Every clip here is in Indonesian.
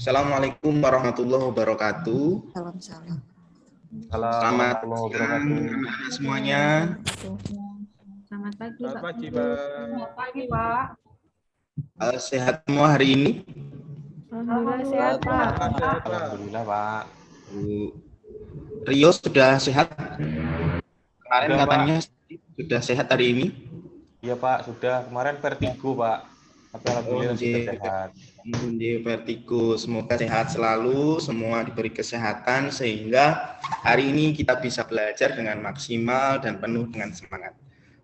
Assalamualaikum warahmatullahi wabarakatuh. Salam. Selamat siang anak-anak semuanya. Selamat pagi, Selamat Pak. pagi, Pak. Selamat pagi, Pak. Sehat semua hari ini? Alhamdulillah sehat, Pak. Sehat, Pak. Alhamdulillah, Pak. Rio sudah sehat? Kemarin Sudah, katanya sudah sehat hari ini? Iya, Pak. Sudah. Kemarin vertigo, Pak. Tapi alhamdulillah sudah sehat. Vertigo, semoga sehat selalu, semua diberi kesehatan sehingga hari ini kita bisa belajar dengan maksimal dan penuh dengan semangat.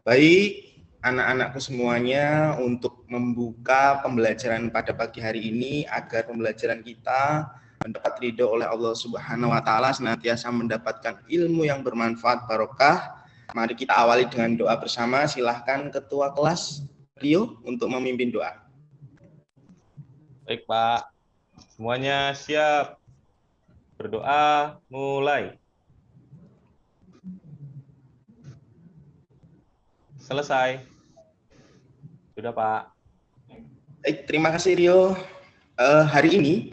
Baik, anak-anakku semuanya, untuk membuka pembelajaran pada pagi hari ini agar pembelajaran kita mendapat ridho oleh Allah Subhanahu wa taala, senantiasa mendapatkan ilmu yang bermanfaat barokah. Mari kita awali dengan doa bersama. Silahkan Ketua Kelas Rio untuk memimpin doa. Baik, Pak. Semuanya siap. Berdoa, mulai. Selesai. Sudah, Pak. Baik, terima kasih Rio. Hari ini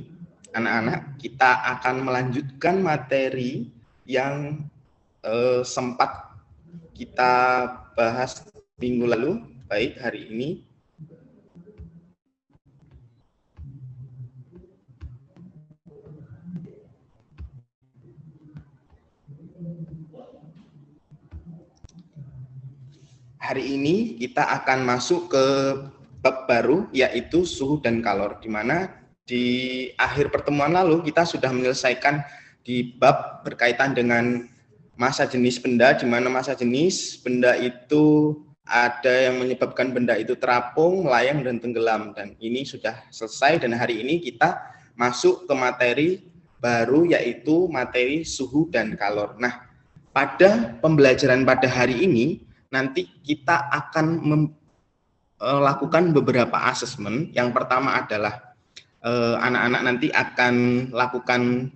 anak-anak kita akan melanjutkan materi yang sempat kita bahas minggu lalu. Baik, hari ini kita akan masuk ke bab baru, yaitu suhu dan kalor, di mana di akhir pertemuan lalu kita sudah menyelesaikan di bab berkaitan dengan massa jenis benda, di mana massa jenis benda itu ada yang menyebabkan benda itu terapung, melayang, dan tenggelam. Dan ini sudah selesai, dan hari ini kita masuk ke materi baru, yaitu materi suhu dan kalor. Nah, pada pembelajaran pada hari ini, nanti kita akan melakukan beberapa asesmen. Yang pertama adalah anak-anak nanti akan lakukan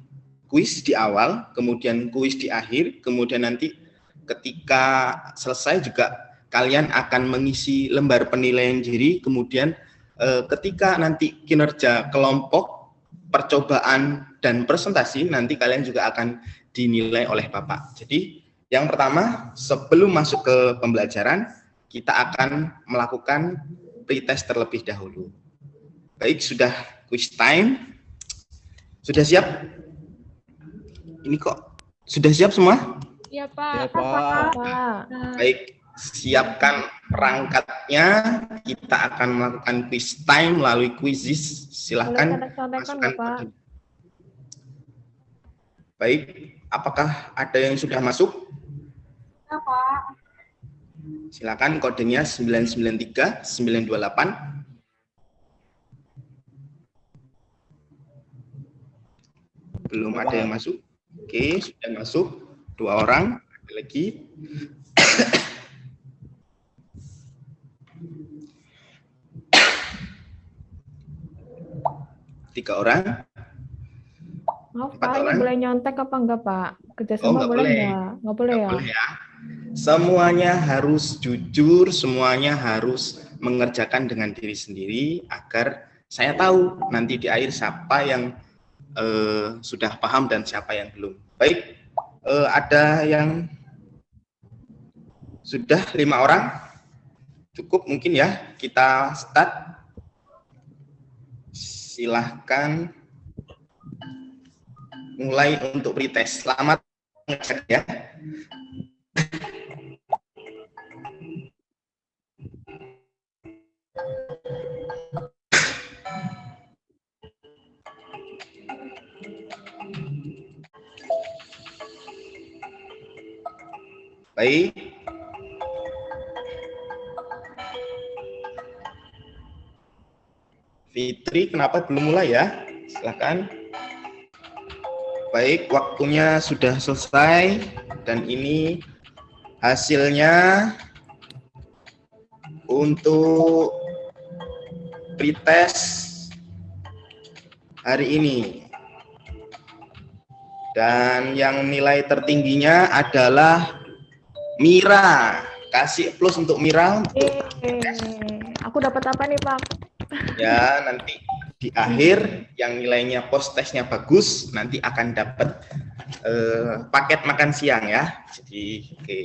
kuis di awal, kemudian kuis di akhir, kemudian nanti ketika selesai juga kalian akan mengisi lembar penilaian diri, kemudian ketika nanti kinerja kelompok, percobaan, dan presentasi, nanti kalian juga akan dinilai oleh Bapak. Jadi yang pertama, sebelum masuk ke pembelajaran, kita akan melakukan pretest terlebih dahulu. Baik, sudah quiz time. Sudah siap? Ini kok sudah siap semua? Iya, Pak. Ya, Pak. Baik, siapkan perangkatnya. Kita akan melakukan quiz time melalui quizzes. Silahkan masukkan. Pak. Baik, apakah ada yang sudah masuk? Ya, Pak. Silakan, kodenya 993 928. Belum ada yang masuk. Oke, sudah masuk 2 orang. Ada lagi. Tiga orang. Maaf, Pak, ini boleh nyontek apa enggak, Pak? Kerjasama nggak boleh boleh. enggak? Nggak boleh ya? Boleh ya. Semuanya harus jujur, semuanya harus mengerjakan dengan diri sendiri agar saya tahu nanti di akhir siapa yang sudah paham dan siapa yang belum. Baik, ada yang sudah 5 orang? Cukup mungkin ya, kita start. Silahkan mulai untuk pretest. Selamat mengecek ya. Baik. Fitri, kenapa belum mulai ya? Silakan. Baik, waktunya sudah selesai dan ini hasilnya untuk pretest hari ini. Dan yang nilai tertingginya adalah Mira. Kasih plus untuk Mira. Aku dapat apa nih, Pak? Ya, nanti di akhir yang nilainya post testnya bagus nanti akan dapat paket makan siang ya. Jadi oke.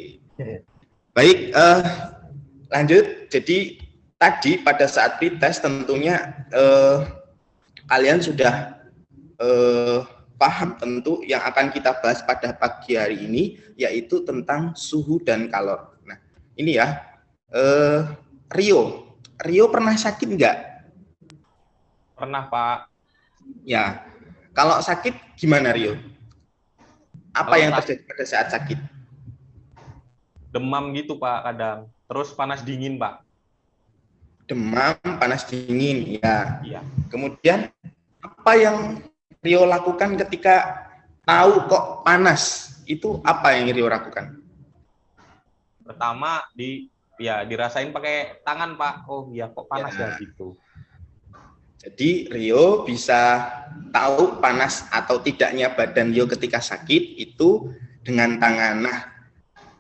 Baik, lanjut. Jadi tadi pada saat pretest tentunya kalian sudah paham tentu yang akan kita bahas pada pagi hari ini yaitu tentang suhu dan kalor. Nah, ini ya, Rio pernah sakit nggak? Pernah, Pak. Ya, kalau sakit gimana Rio? Apa Kalau yang terjadi pada saat sakit? Demam gitu, Pak, kadang. Terus panas dingin, Pak. Demam, panas dingin, ya. Iya. Kemudian apa yang Rio lakukan ketika tahu kok panas? Itu apa yang Rio lakukan? Pertama dirasain pakai tangan, Pak. Oh iya, kok panas ya gitu. Jadi Rio bisa tahu panas atau tidaknya badan Rio ketika sakit itu dengan tangan. Nah,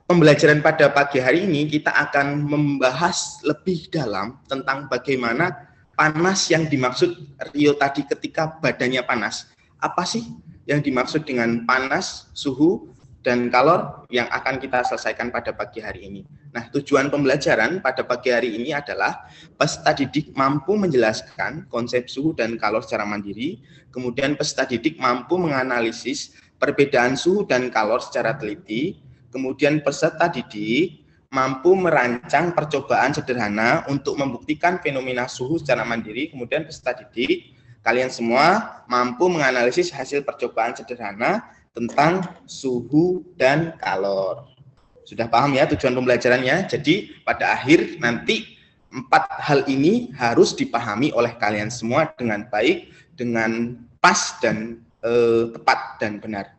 pembelajaran pada pagi hari ini kita akan membahas lebih dalam tentang bagaimana panas yang dimaksud Rio tadi ketika badannya panas. Apa sih yang dimaksud dengan panas, suhu, dan kalor yang akan kita selesaikan pada pagi hari ini. Nah, tujuan pembelajaran pada pagi hari ini adalah peserta didik mampu menjelaskan konsep suhu dan kalor secara mandiri, kemudian peserta didik mampu menganalisis perbedaan suhu dan kalor secara teliti, kemudian peserta didik mampu merancang percobaan sederhana untuk membuktikan fenomena suhu secara mandiri, kemudian peserta didik kalian semua mampu menganalisis hasil percobaan sederhana tentang suhu dan kalor. Sudah paham ya tujuan pembelajarannya? Jadi pada akhir nanti 4 hal ini harus dipahami oleh kalian semua dengan baik, dengan pas dan tepat dan benar.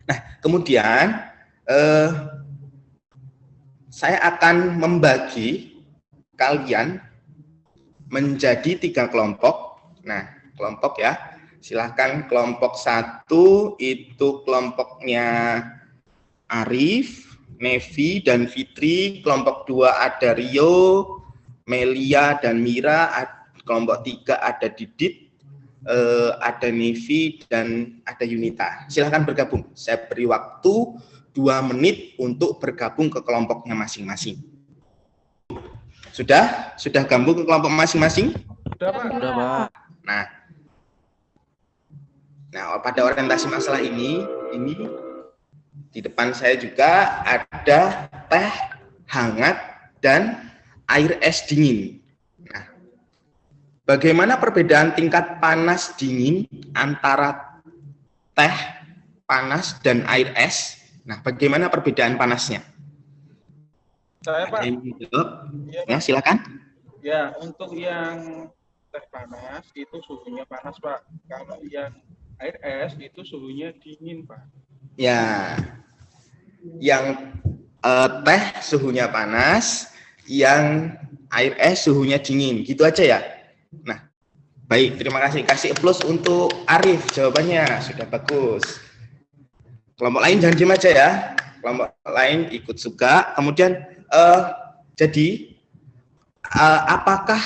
Nah, kemudian saya akan membagi kalian menjadi 3 kelompok. Nah, kelompok ya. Silahkan kelompok 1 itu kelompoknya Arif, Nevi, dan Fitri. Kelompok 2 ada Rio, Melia, dan Mira. Kelompok 3 ada Didit, ada Nevi, dan ada Yunita. Silahkan bergabung. Saya beri waktu 2 menit untuk bergabung ke kelompoknya masing-masing. Sudah gabung ke kelompok masing-masing? Sudah, Pak. Nah, pada orientasi masalah ini di depan saya juga ada teh hangat dan air es dingin. Nah, bagaimana perbedaan tingkat panas dingin antara teh panas dan air es? Nah, bagaimana perbedaan panasnya? Saya, Pak. Ya, silakan. Ya, untuk yang teh panas itu suhunya panas, Pak. Kalau yang air es itu suhunya dingin, Pak. Ya, yang teh suhunya panas, yang air es suhunya dingin, gitu aja ya. Nah, baik, terima kasih. Kasih plus untuk Arif, jawabannya sudah bagus. Kelompok lain jangan diem aja ya. Kelompok lain ikut juga. Kemudian, jadi apakah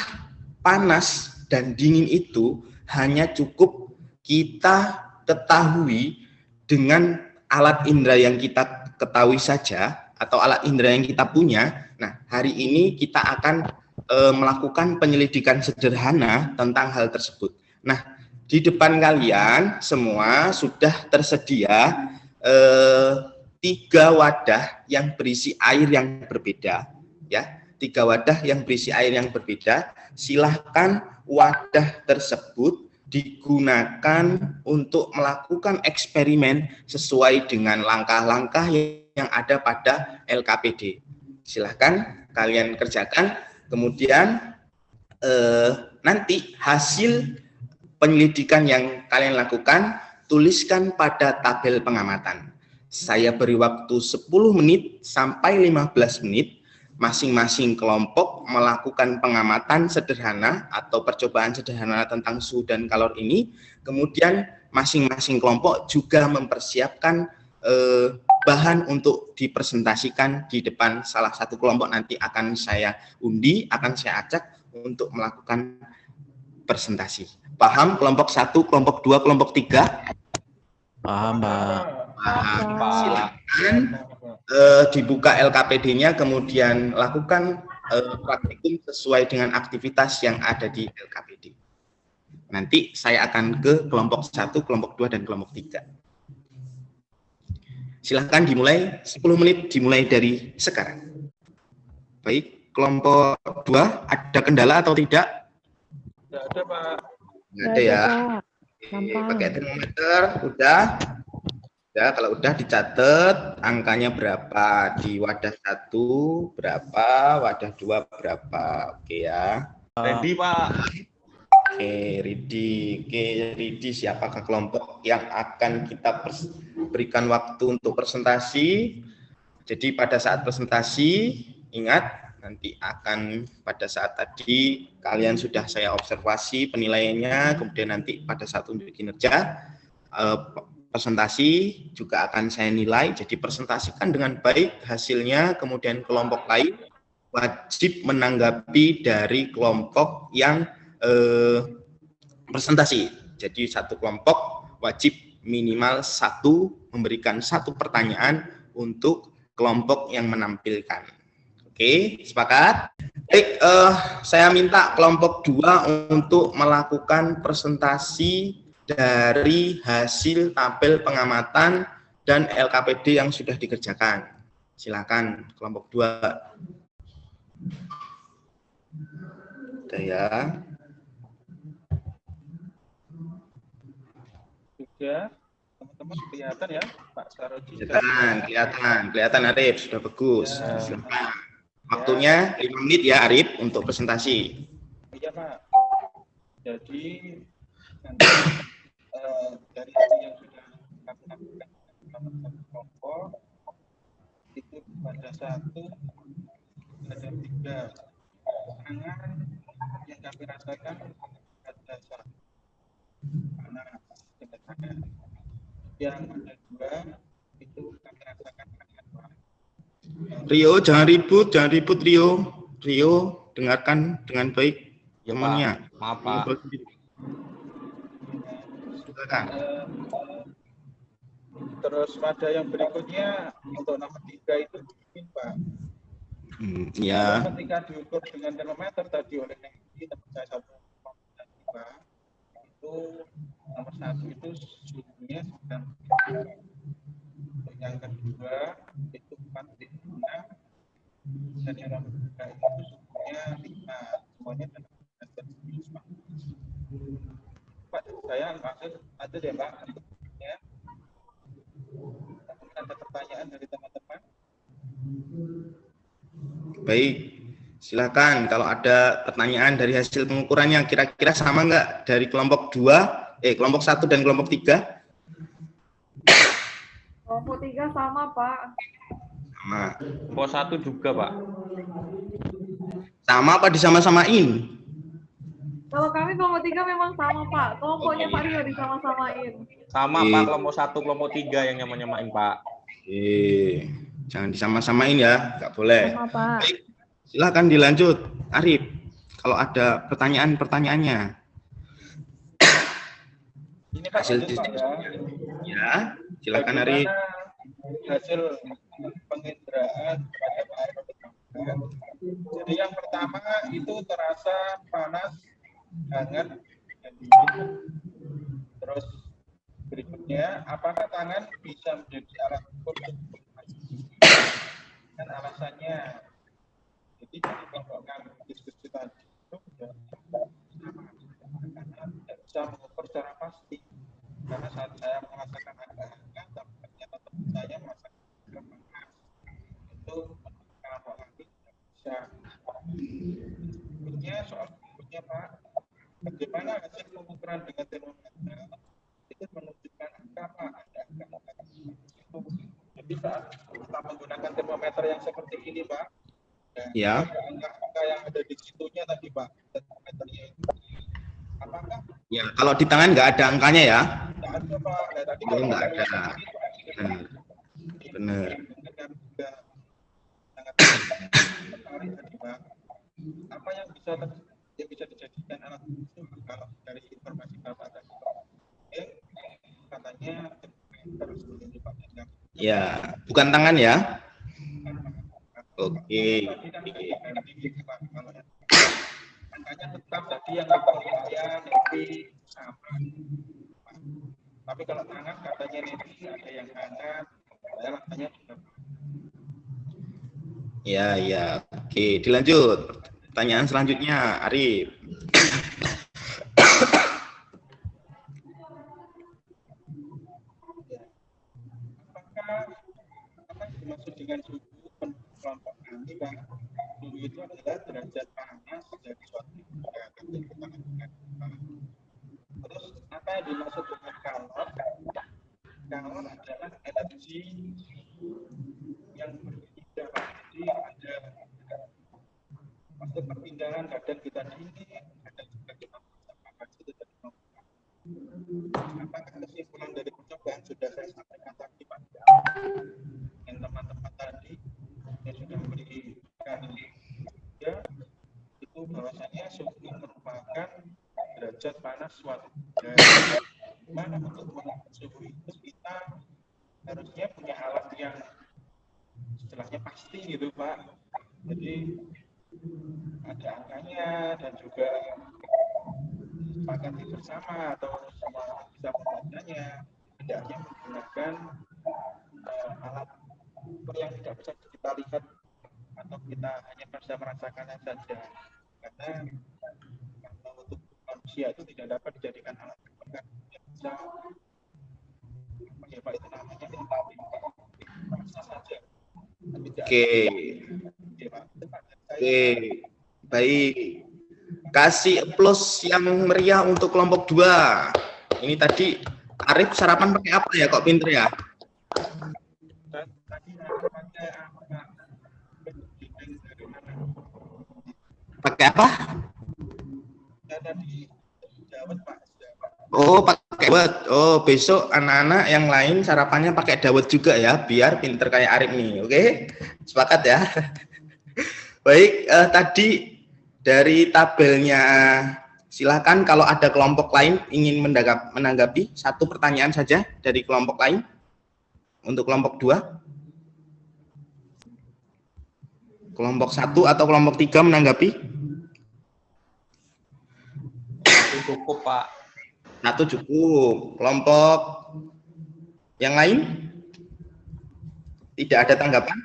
panas dan dingin itu hanya cukup kita ketahui dengan alat indera yang kita ketahui saja atau alat indera yang kita punya? Nah, hari ini kita akan melakukan penyelidikan sederhana tentang hal tersebut. Nah, di depan kalian semua sudah tersedia 3 wadah yang berisi air yang berbeda, ya. 3 wadah yang berisi air yang berbeda. Silahkan wadah tersebut digunakan untuk melakukan eksperimen sesuai dengan langkah-langkah yang ada pada LKPD. Silahkan kalian kerjakan, kemudian nanti hasil penyelidikan yang kalian lakukan tuliskan pada tabel pengamatan. Saya beri waktu 10 menit sampai 15 menit. Masing-masing kelompok melakukan pengamatan sederhana atau percobaan sederhana tentang suhu dan kalor ini. Kemudian masing-masing kelompok juga mempersiapkan bahan untuk dipresentasikan di depan salah satu kelompok. Nanti akan saya undi, akan saya ajak untuk melakukan presentasi. Paham kelompok 1, kelompok 2, kelompok 3? Paham, Pak. Paham. Pak. Silakan dibuka LKPD-nya, kemudian lakukan praktikum sesuai dengan aktivitas yang ada di LKPD. Nanti saya akan ke kelompok 1, kelompok 2, dan kelompok 3. Silahkan dimulai, 10 menit dimulai dari sekarang. Baik, kelompok 2, ada kendala atau tidak? Tidak ada, Pak. Nggak ada ya. Pak. Oke, Gampang. pakai termometer, udah. Ya, kalau udah dicatat angkanya berapa, di wadah 1 berapa, wadah 2 berapa. Oke ya. Ready, Pak. Oke, ready. Siapakah kelompok yang akan kita berikan waktu untuk presentasi? Jadi pada saat presentasi, ingat nanti akan pada saat tadi kalian sudah saya observasi penilaiannya, kemudian nanti pada saat unjuk kinerja presentasi juga akan saya nilai. Jadi presentasikan dengan baik hasilnya, kemudian kelompok lain wajib menanggapi dari kelompok yang presentasi. Jadi satu kelompok wajib minimal memberikan satu pertanyaan untuk kelompok yang menampilkan. Oke, sepakat? Baik, saya minta kelompok 2 untuk melakukan presentasi dari hasil tabel pengamatan dan LKPD yang sudah dikerjakan. Silakan kelompok 2. Udah ya. Juga teman-teman kelihatan ya, Pak Saroji. Kelihatan Arif, sudah bagus. Silakan. Waktunya 5 menit ya Arif untuk presentasi. Iya, Pak. Jadi nanti dari hasil yang sudah kami lakukan dalam satu kelompok itu pada 1 ada 3 tangan yang kami rasakan ada 1 panas dengan tangan, yang ada 2 itu kami rasakan hangat, Pak. Rio, jangan ribut Rio, dengarkan dengan baik Ya, temannya. Pak. Maaf, Pak. Silakan. Terus pada yang berikutnya untuk nomor 3 itu dingin, Pak. Ya. Ketika diukur dengan termometer tadi oleh Nengki, teman saya 1,5, itu nomor 1 itu suhunya sedang. Yang kedua itu 4,5, dan yang nomor 3 itu suhunya 5. Semuanya dalam Celsius, Pak. Pak, saya maksud ada deh, Pak. Ya. Ada pertanyaan dari teman-teman? Baik, silakan kalau ada pertanyaan dari hasil pengukurannya kira-kira sama nggak dari kelompok 1 dan kelompok 3? Kelompok 3 sama, Pak. Sama. Kelompok 1 juga, Pak. Sama apa disama-samain? Kalau kami kelompok 3 memang sama, Pak. Kelompoknya Pak Rio disama-samain. Sama, Pak. Kelompok 1, kelompok 3 yang nyamain, Pak. Jangan disama-samain ya, nggak boleh. Sama, Pak. Baik, silakan dilanjut, Arif. Kalau ada pertanyaannya. Ini Pak, Hasil lanjut, Pak, ya. Ya, silakan Arif. Hasil penginderaan pada Pak Arif. Jadi yang pertama itu terasa panas, hangat, dan dingin. Terus berikutnya, apakah tangan bisa menjadi alat ukur dan alasannya? Jadi dari kelompok kami diskusi tadi itu sudah sama, karena tidak bisa mengukur secara pasti. Karena saat saya merasakan agak-agak, tapi ternyata teman saya merasakan panas. Itu kelompok kami tidak bisa. Berikutnya soal berikutnya, Pak, bagaimana hasil pengukuran dengan termometer itu menunjukkan angka, Pak? Ada angka. Jadi saat kita menggunakan termometer yang seperti ini, Pak, Ya. ada angka-angka yang ada di situnya tadi, Pak, termometernya itu. Apakah? Ya, kalau di tangan nggak ada angkanya ya? Nggak ada, Pak. Nah, tadi Oh, nggak ada. Benar. Sangat menarik tadi, Pak. Apa yang bisa dia bisa dijadikan alat ukur kalau dari informasi Bapak tadi. Katanya terus dipakai. Ya, bukan tangan ya. Oke. Angkanya tetap tadi yang saya Nevi sama. Tapi kalau tangan katanya Nevi ada yang kanan, saya rasanya juga. Ya, ya. Oke, dilanjut. Pertanyaan selanjutnya, Arif. Apa dimaksud dengan suhu kelompok kami, Pak? Suhu itu adalah derajat panas dari suatu benda yang kita lakukan. Terus apa yang dimaksud dengan kalor? Kalor adalah energi yang berpindah, Pak. Jadi ada maksud perpindahan kadang kita dingin, kadang juga kita panas itu dari kelompok. Apakah kesimpulan dari percobaan sudah saya sampaikan tadi, Pak? Yang teman-teman tadi yang sudah memberikan ya, itu bahwasanya suhu merupakan derajat panas suatu benda. Mana untuk mengukur suhu itu kita harusnya punya alat yang istilahnya pasti gitu, Pak. Jadi ada angkanya dan juga sepakati bersama atau semua bisa membacanya, hendaknya menggunakan alat ukur yang tidak bisa kita lihat atau kita hanya bisa merasakannya saja, karena kalau untuk manusia itu tidak dapat dijadikan alat ukur yang bisa apa itu namanya rasa saja. Oke. Oke, baik. Kasih plus yang meriah untuk kelompok 2. Ini tadi Arif sarapan pakai apa ya? Kok pinter ya? Pakai apa? Oh, pakai dawet. Oh, besok anak-anak yang lain sarapannya pakai dawet juga ya, biar pinter kayak Arif nih. Oke? Sepakat ya? Baik, tadi dari tabelnya silakan kalau ada kelompok lain ingin menanggapi satu pertanyaan saja dari kelompok lain untuk kelompok 2. Kelompok 1 atau kelompok 3 menanggapi? Cukup, Pak. 1 cukup. Kelompok yang lain? Tidak ada tanggapan?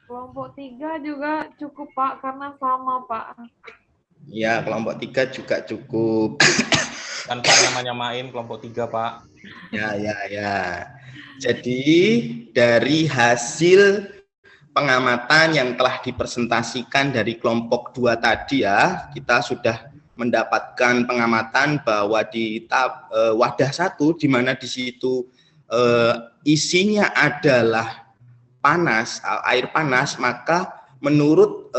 Kelompok 3 juga cukup, Pak, karena sama, Pak. Ya, kelompok 3 juga cukup. Kan Pak nyamain kelompok 3, Pak. Ya. Jadi dari hasil pengamatan yang telah dipresentasikan dari kelompok 2 tadi ya, kita sudah mendapatkan pengamatan bahwa di wadah 1 di mana di situ isinya adalah panas, air panas, maka menurut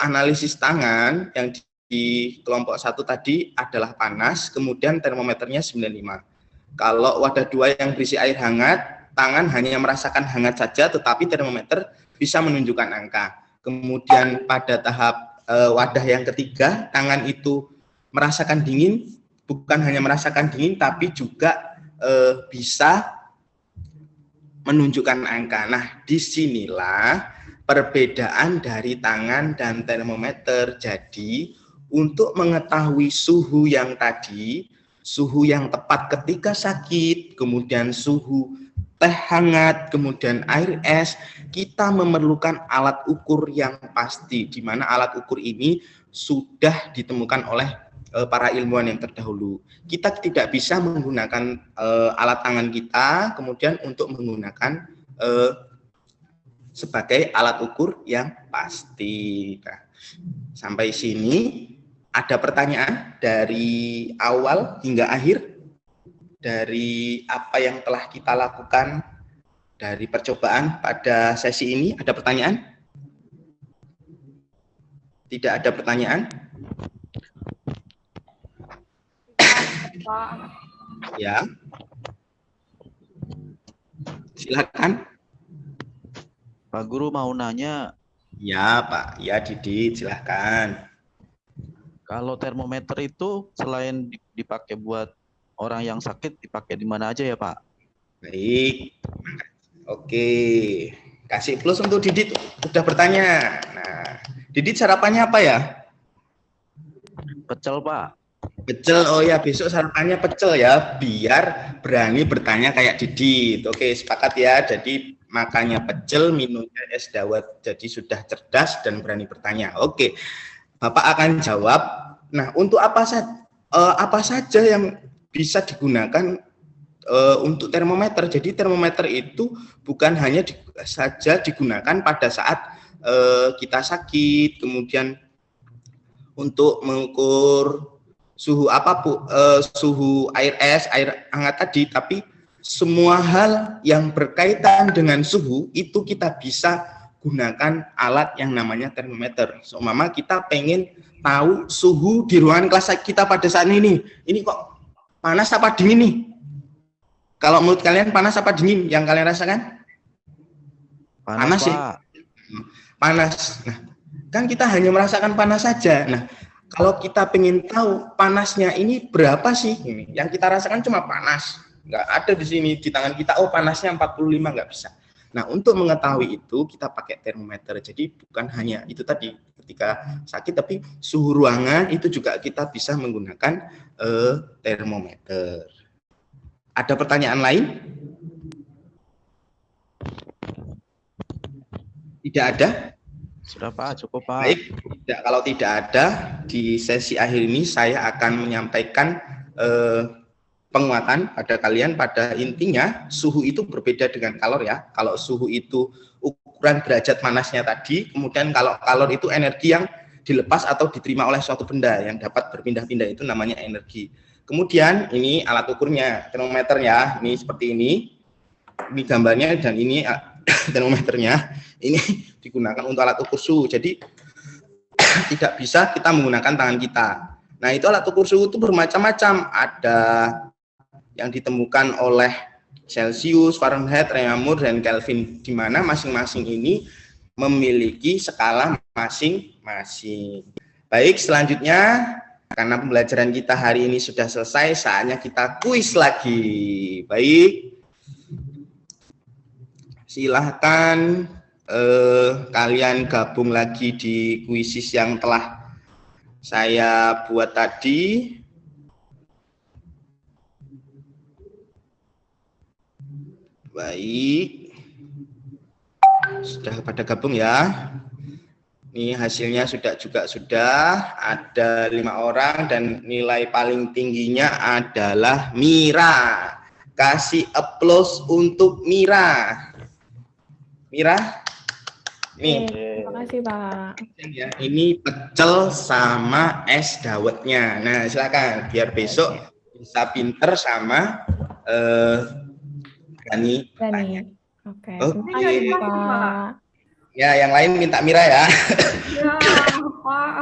analisis tangan yang di kelompok 1 tadi adalah panas, kemudian termometernya 95. Kalau wadah 2 yang berisi air hangat, tangan hanya merasakan hangat saja, tetapi termometer bisa menunjukkan angka. Kemudian pada tahap wadah yang ketiga, tangan itu merasakan dingin, bukan hanya merasakan dingin, tapi juga bisa menunjukkan angka. Nah, disinilah perbedaan dari tangan dan termometer. Jadi, untuk mengetahui suhu yang tadi, suhu yang tepat ketika sakit, kemudian suhu teh hangat, kemudian air es, kita memerlukan alat ukur yang pasti, di mana alat ukur ini sudah ditemukan oleh para ilmuwan yang terdahulu. Kita tidak bisa menggunakan alat tangan kita, kemudian untuk menggunakan sebagai alat ukur yang pasti. Nah, sampai sini ada pertanyaan dari awal hingga akhir dari apa yang telah kita lakukan dari percobaan pada sesi ini. Ada pertanyaan? Tidak ada pertanyaan? Pak. Ya. Silakan. Pak Guru mau nanya. Ya, Pak. Ya, Didit, silakan. Kalau termometer itu selain dipakai buat orang yang sakit, dipakai di mana aja ya Pak? Baik. Oke. Kasih plus untuk Didit, udah bertanya. Nah, Didit sarapannya apa ya? Pecel Pak. Pecel, oh ya besok sarapannya pecel ya, biar berani bertanya kayak Didit. Oke, sepakat ya. Jadi makannya pecel, minumnya es dawet. Jadi sudah cerdas dan berani bertanya. Oke, Bapak akan jawab. Nah, untuk apa saja yang bisa digunakan untuk termometer? Jadi termometer itu bukan hanya saja digunakan pada saat kita sakit, kemudian untuk mengukur suhu apapun, suhu air es, air hangat tadi, tapi semua hal yang berkaitan dengan suhu itu kita bisa gunakan alat yang namanya termometer. Seumpama kita pengen tahu suhu di ruangan kelas kita pada saat ini kok panas apa dingin nih? Kalau menurut kalian panas apa dingin yang kalian rasakan? Panas Pak. ya? Panas. Nah, kan kita hanya merasakan panas saja. Nah, kalau kita pengen tahu panasnya ini berapa sih? Ini yang kita rasakan cuma panas. Nggak ada di sini di tangan kita, oh panasnya 45, nggak bisa. Nah, untuk mengetahui itu kita pakai termometer. Jadi bukan hanya itu tadi ketika sakit, tapi suhu ruangan itu juga kita bisa menggunakan termometer. Ada pertanyaan lain? Tidak ada? Sudah Pak, cukup Pak. Baik, kalau tidak ada, di sesi akhir ini saya akan menyampaikan penguatan pada kalian. Pada intinya, suhu itu berbeda dengan kalor ya. Kalau suhu itu ukuran derajat panasnya tadi, kemudian kalau kalor itu energi yang dilepas atau diterima oleh suatu benda yang dapat berpindah-pindah, itu namanya energi. Kemudian ini alat ukurnya, termometer ya, ini seperti ini gambarnya, dan ini termometernya, ini digunakan untuk alat ukur suhu. Jadi tidak bisa kita menggunakan tangan kita. Nah, itu alat ukur suhu itu bermacam-macam. Ada yang ditemukan oleh Celsius, Fahrenheit, Reaumur, dan Kelvin, di mana masing-masing ini memiliki skala masing-masing. Baik, selanjutnya karena pembelajaran kita hari ini sudah selesai, saatnya kita kuis lagi. Baik, silahkan kalian gabung lagi di kuisis yang telah saya buat tadi. Baik, sudah pada gabung ya. Ini hasilnya sudah ada 5 orang dan nilai paling tingginya adalah Mira. Kasih applause untuk Mira. Mira, nih. Terima kasih Pak. Ini pecel sama es dawetnya. Nah, silakan biar besok bisa pinter sama Dani. Oke. Oke. Terima kasih Pak. Ya, yang lain minta Mira ya. Ya, Pak.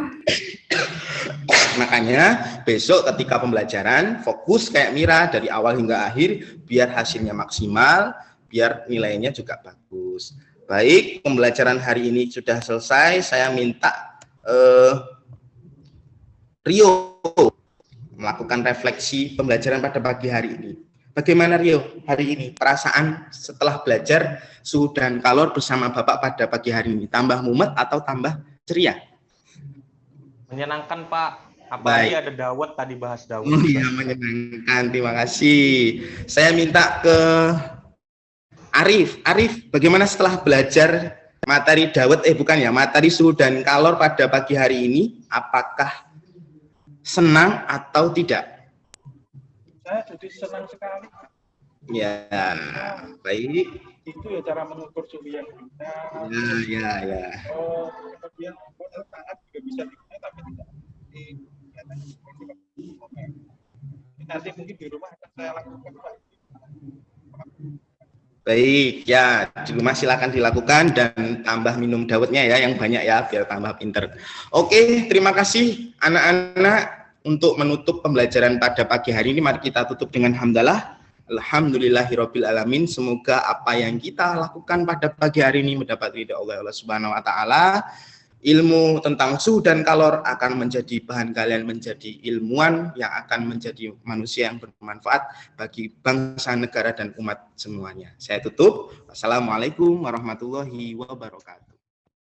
Makanya besok ketika pembelajaran fokus kayak Mira dari awal hingga akhir biar hasilnya maksimal, biar nilainya juga bagus. Baik, pembelajaran hari ini sudah selesai. Saya minta Rio melakukan refleksi pembelajaran pada pagi hari ini. Bagaimana Rio hari ini? Perasaan setelah belajar suhu dan kalor bersama Bapak pada pagi hari ini? Tambah mumet atau tambah ceria? Menyenangkan Pak. Apalagi ada dawet, tadi bahas dawet. Oh iya, menyenangkan. Terima kasih. Saya minta ke Arif. Arif, bagaimana setelah belajar materi dawet, materi suhu dan kalor pada pagi hari ini? Apakah senang atau tidak? Saya jadi senang sekali. Ya, baik. Itu ya cara mengukur suhu yang benar. Ya. Oh, kemudian tangan juga bisa digunakan, tapi tidak nanti mungkin di rumah akan saya lakukan. Baik, ya di rumah silakan dilakukan dan tambah minum dawetnya ya yang banyak ya biar tambah pinter. Oke, terima kasih anak-anak. Untuk menutup pembelajaran pada pagi hari ini, mari kita tutup dengan hamdalah. Alhamdulillahirabbil alamin. Semoga apa yang kita lakukan pada pagi hari ini mendapat ridha Allah Subhanahu wa taala. ilmu tentang suhu dan kalor akan menjadi bahan kalian menjadi ilmuwan yang akan menjadi manusia yang bermanfaat bagi bangsa, negara, dan umat semuanya. Saya tutup. Wassalamualaikum warahmatullahi wabarakatuh.